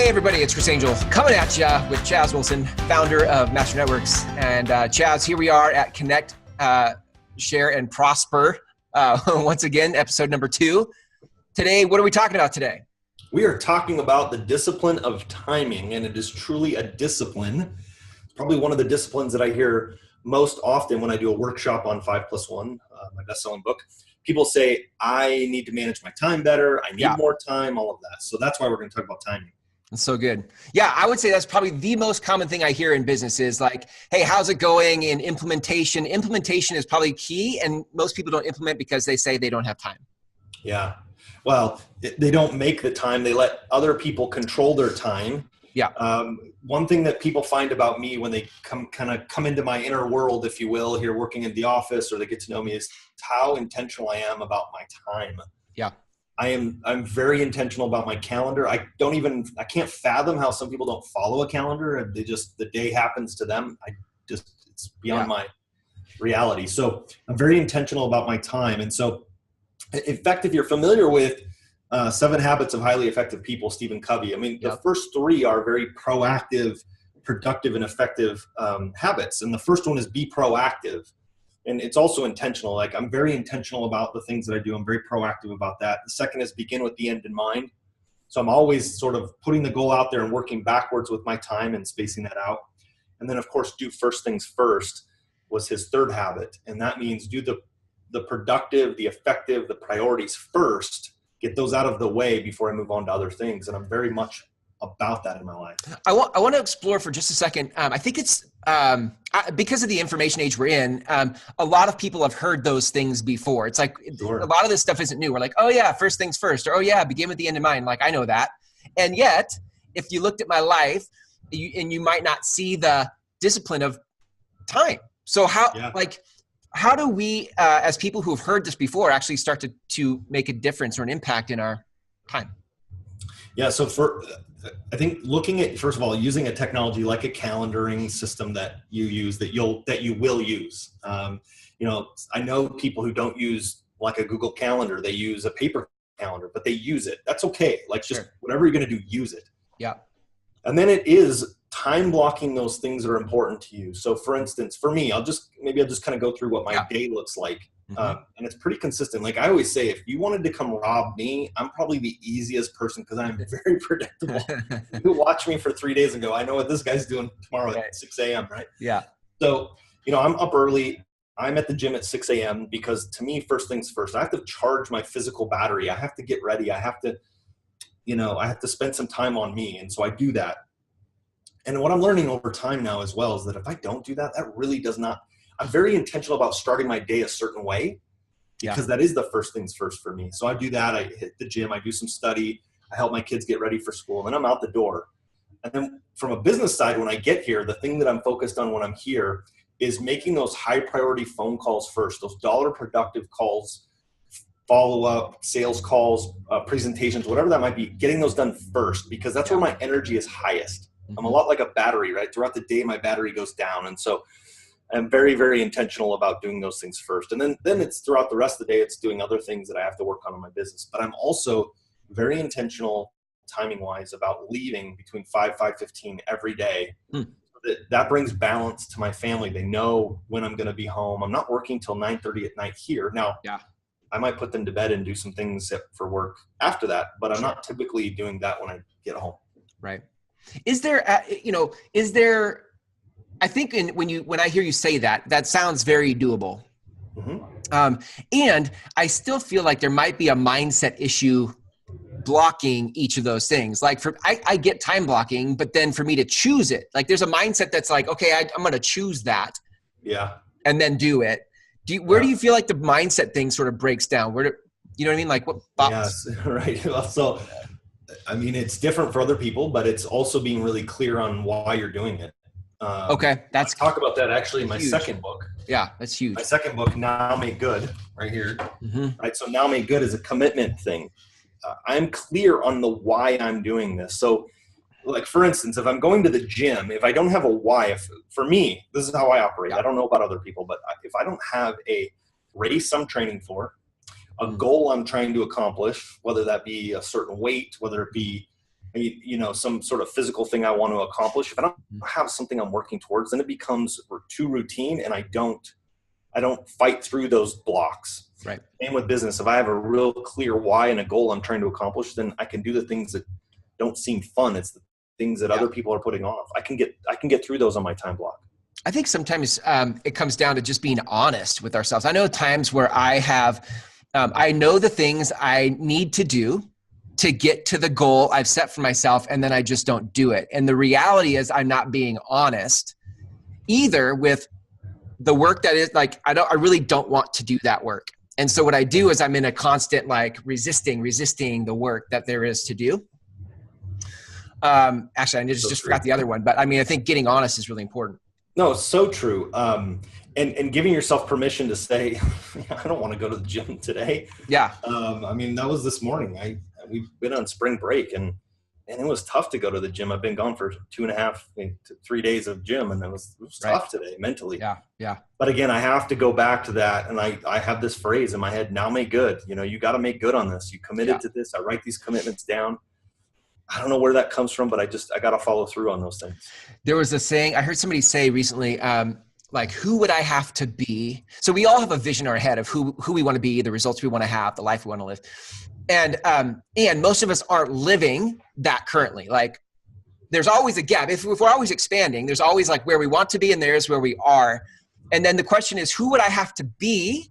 everybody, it's Chris Angel coming at you with Chaz Wilson, founder of Master Networks. And Chaz, here we are at Connect, Share, and Prosper. Once again, episode number 2. Today, what are we talking about today? We are talking about the discipline of timing, and it is truly a discipline. It's probably one of the disciplines that I hear most often when I do a workshop on 5+1, my best-selling book. People say, I need to manage my time better. I need more time, all of that. So that's why we're going to talk about timing. That's so good. Yeah, I would say that's probably the most common thing I hear in business is like, hey, how's it going in implementation? Implementation is probably key, and most people don't implement because they say they don't have time. Yeah. Well, they don't make the time. They let other people control their time. Yeah. One thing that people find about me when they come into my inner world, if you will, here working in the office, or they get to know me, is how intentional I am about my time. Yeah. I'm very intentional about my calendar. I can't fathom how some people don't follow a calendar. The day happens to them. It's beyond my reality. So I'm very intentional about my time. And so, in fact, if you're familiar with 7 Habits of Highly Effective People, Stephen Covey, I mean, the first 3 are very proactive, productive, and effective habits. And the first one is be proactive. And it's also intentional. Like, I'm very intentional about the things that I do. I'm very proactive about that. The second is begin with the end in mind. So I'm always sort of putting the goal out there and working backwards with my time and spacing that out. And then, of course, do first things first was his 3rd habit. And that means do the productive, the effective, the priorities first, get those out of the way before I move on to other things. And I'm very much about that in my life. I want to explore for just a second. I think it's because of the information age we're in, a lot of people have heard those things before. It's like a lot of this stuff isn't new. We're like, oh yeah, first things first, or oh yeah, begin with the end in mind. Like, I know that. And yet, if you looked at my life, you might not see the discipline of time. So how do we, as people who have heard this before, actually start to make a difference or an impact in our time? Yeah. So I think looking at, first of all, using a technology like a calendaring system that you use, that you will use. I know people who don't use like a Google Calendar. They use a paper calendar, but they use it. That's okay. Like, just whatever you're going to do, use it. Yeah. And then it is time blocking those things that are important to you. So for instance, for me, I'll just kind of go through what my day looks like. And it's pretty consistent. Like I always say, if you wanted to come rob me, I'm probably the easiest person because I'm very predictable. You watch me for 3 days and go, I know what this guy's doing tomorrow at 6 a.m., right? Yeah. So, I'm up early. I'm at the gym at 6 a.m. because to me, first things first, I have to charge my physical battery. I have to get ready. I have to spend some time on me. And so I do that. And what I'm learning over time now as well is that if I don't do that, that really does not, I'm very intentional about starting my day a certain way because that is the first things first for me. So I do that. I hit the gym. I do some study. I help my kids get ready for school. And then I'm out the door. And then from a business side, when I get here, the thing that I'm focused on when I'm here is making those high priority phone calls first, those dollar productive calls, follow-up, sales calls, presentations, whatever that might be, getting those done first because that's where my energy is highest. I'm a lot like a battery, right? Throughout the day, my battery goes down. And so I'm very, very intentional about doing those things first. And then it's throughout the rest of the day, it's doing other things that I have to work on in my business. But I'm also very intentional timing-wise about leaving between 5:15 every day. That brings balance to my family. They know when I'm going to be home. I'm not working till 9:30 at night here. Now, I might put them to bed and do some things for work after that, but I'm not typically doing that when I get home. Right. Is there, I think when I hear you say that sounds very doable. And I still feel like there might be a mindset issue blocking each of those things. Like I get time blocking, but then for me to choose it, like there's a mindset that's like, okay, I'm going to choose that. Yeah. And then do it. Where do you feel like the mindset thing sort of breaks down? You know what I mean? Like what? Yes, right. Well, so, I mean, it's different for other people, but it's also being really clear on why you're doing it. Okay. I talk about that actually in my second book. Yeah, that's huge. My second book, Now Make Good, right here. Right. So Now Make Good is a commitment thing. I'm clear on the why I'm doing this. So like, for instance, if I'm going to the gym, if I don't have a why, for me, this is how I operate. I don't know about other people, but if I don't have a race I'm training for, a goal I'm trying to accomplish, whether that be a certain weight, whether it be some sort of physical thing I want to accomplish, if I don't have something I'm working towards, then it becomes too routine, and I don't fight through those blocks. Right. And with business, if I have a real clear why and a goal I'm trying to accomplish, then I can do the things that don't seem fun. It's the things that other people are putting off. I can get through those on my time block. I think sometimes it comes down to just being honest with ourselves. I know times where I know the things I need to do to get to the goal I've set for myself, and then I just don't do it. And the reality is I'm not being honest either with the work that is like, I really don't want to do that work. And so what I do is I'm in a constant like resisting the work that there is to do. Actually, I just forgot the other one, but I mean, I think getting honest is really important. No, it's so true. And giving yourself permission to say, I don't want to go to the gym today. Yeah. I mean, that was this morning. We've been on spring break, and it was tough to go to the gym. I've been gone for 2.5 to 3 days of gym, and it was tough today mentally. Yeah. Yeah. But again, I have to go back to that. And I have this phrase in my head, now make good. You got to make good on this. You committed to this. I write these commitments down. I don't know where that comes from, but I got to follow through on those things. There was a saying I heard somebody say recently, like, who would I have to be? So we all have a vision in our head of who we want to be, the results we want to have, the life we want to live. And most of us aren't living that currently. Like, there's always a gap. If we're always expanding, there's always like where we want to be and there's where we are. And then the question is, who would I have to be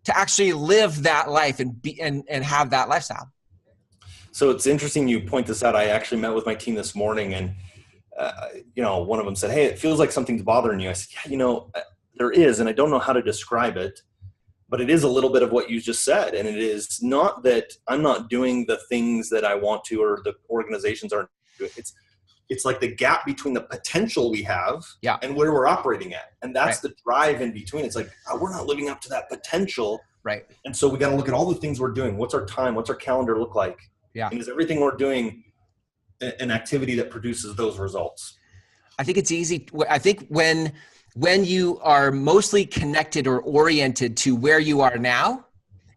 to actually live that life and have that lifestyle? So it's interesting you point this out. I actually met with my team this morning, and one of them said, hey, it feels like something's bothering you. I said, yeah, there is, and I don't know how to describe it, but it is a little bit of what you just said. And it is not that I'm not doing the things that I want to, or the organizations aren't doing. It's like the gap between the potential we have and where we're operating at. And that's the drive in between. It's like, we're not living up to that potential. Right. And so we got to look at all the things we're doing. What's our time? What's our calendar look like? Yeah. And is everything we're doing an activity that produces those results? I think it's easy. I think when you are mostly connected or oriented to where you are now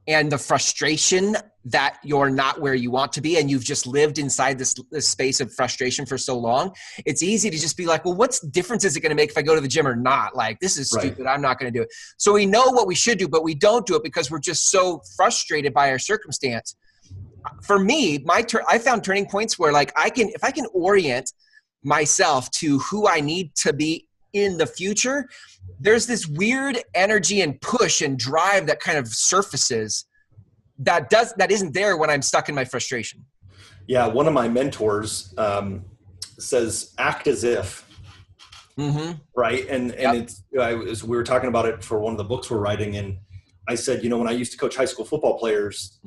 and the frustration that you're not where you want to be, and you've just lived inside this space of frustration for so long, it's easy to just be like, well, what difference is it going to make if I go to the gym or not? Like, this is stupid. I'm not going to do it. So we know what we should do, but we don't do it because we're just so frustrated by our circumstance. For me, I found turning points where like if I can orient myself to who I need to be in the future, there's this weird energy and push and drive that kind of surfaces that isn't there when I'm stuck in my frustration. Yeah. One of my mentors says, act as if, right. And we were talking about it for one of the books we're writing. And I said, when I used to coach high school football players,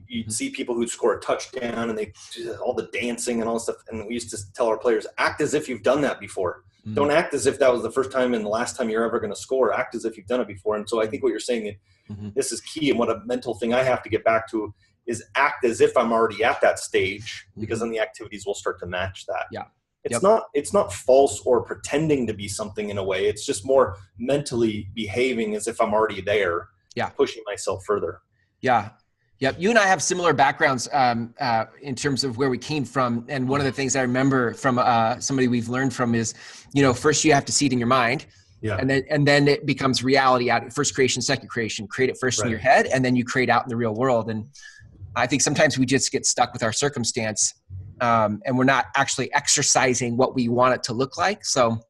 you'd see people who'd score a touchdown and they do all the dancing and all this stuff. And we used to tell our players, act as if you've done that before. Don't act as if that was the first time and the last time you're ever going to score. Act as if you've done it before. And so I think what you're saying, this is key. And what a mental thing I have to get back to is act as if I'm already at that stage, because then the activities will start to match that. Yeah. It's not false or pretending to be something in a way. It's just more mentally behaving as if I'm already there. Yeah. Pushing myself further. Yeah. Yep. You and I have similar backgrounds in terms of where we came from. And one of the things I remember from somebody we've learned from is, first you have to see it in your mind. Yeah. And then it becomes reality out. First creation, second creation. Create it first in your head, and then you create out in the real world. And I think sometimes we just get stuck with our circumstance, and we're not actually exercising what we want it to look like. So,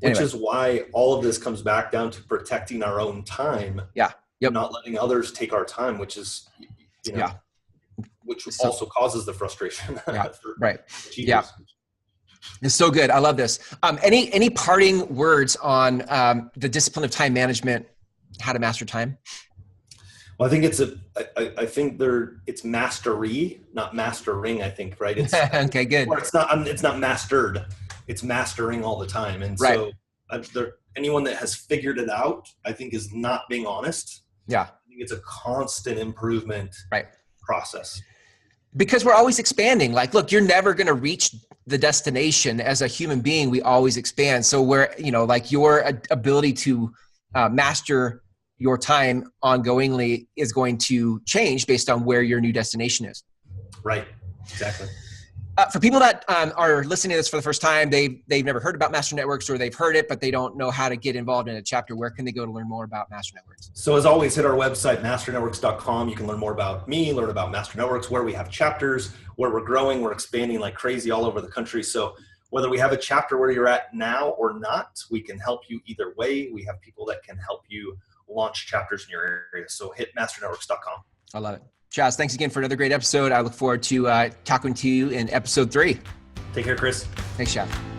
which is why all of this comes back down to protecting our own time. Yeah. Yep. Not letting others take our time, which is, which also causes the frustration. Right. Yeah. It's so good. I love this. Any parting words on the discipline of time management, how to master time? Well, I think it's mastery, not mastering, I think, right? It's okay, good. Or it's not mastered. It's mastering all the time. And so anyone that has figured it out, I think, is not being honest. Yeah. I think it's a constant improvement process. Because we're always expanding. Like, look, you're never going to reach the destination. As a human being, we always expand. So your ability to master your time ongoingly is going to change based on where your new destination is. Right. Exactly. For people that are listening to this for the first time, they've never heard about Master Networks, or they've heard it, but they don't know how to get involved in a chapter. Where can they go to learn more about Master Networks? So as always, hit our website, masternetworks.com. You can learn more about me, learn about Master Networks, where we have chapters, where we're growing, we're expanding like crazy all over the country. So whether we have a chapter where you're at now or not, we can help you either way. We have people that can help you launch chapters in your area. So hit masternetworks.com. I love it. Chaz, thanks again for another great episode. I look forward to talking to you in episode 3. Take care, Chris. Thanks, Chaz.